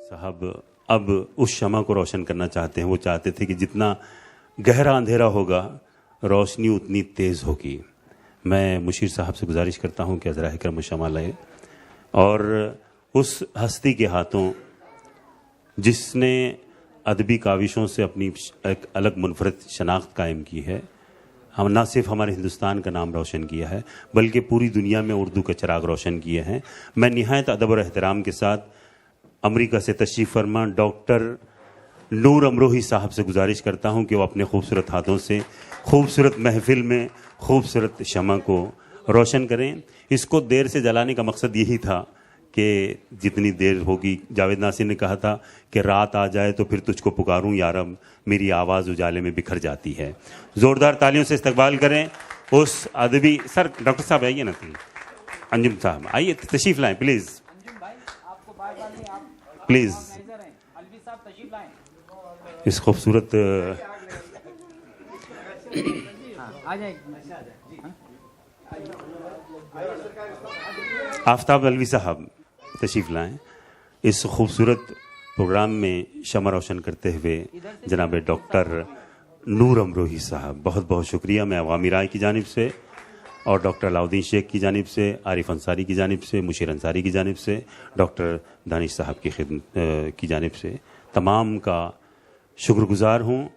साहब अब उस शमा को रोशन करना चाहते हैं. वो चाहते थे कि जितना गहरा अंधेरा होगा रोशनी उतनी तेज़ होगी. मैं मुशीर साहब से गुजारिश करता हूं कि ज़रा इकराम शमा लाए और उस हस्ती के हाथों जिसने अदबी काविशों से अपनी एक अलग मुनफरद शनाख्त कायम की है, हम ना सिर्फ हमारे हिंदुस्तान का नाम रोशन किया है बल्कि पूरी दुनिया में उर्दू का चिराग रोशन किए हैं. मैं निहायत अदब और एहतराम के साथ अमेरिका से तशरीफ़ फरमा डॉक्टर नूर अमरोही साहब से गुजारिश करता हूं कि वो अपने खूबसूरत हाथों से खूबसूरत महफिल में खूबसूरत शमा को रोशन करें. इसको देर से जलाने का मकसद यही था कि जितनी देर होगी, जावेद नासिर ने कहा था कि रात आ जाए तो फिर तुझको पुकारूं यारब, मेरी आवाज़ उजाले में बिखर जाती है. ज़ोरदार तालियों से इस्तकबाल करें उस अदबी. सर डॉक्टर साहब आइए ना, अंजुम साहब आइए, तशरीफ़ लाएं प्लीज़ प्लीज़. इस खूबसूरत आफ्ताब अलवी साहब तशरीफ़ लाएं. इस खूबसूरत प्रोग्राम में शमा रोशन करते हुए जनाब डॉक्टर नूर अमरोही साहब, बहुत बहुत शुक्रिया. मैं अवामी राय की जानिब से और डॉक्टर अलाउद्दीन शेख की जानिब से, आरिफ अंसारी की जानिब से, मुशीर अंसारी की जानिब से, डॉक्टर दानिश साहब की जानिब से तमाम का शुक्रगुजार हूँ.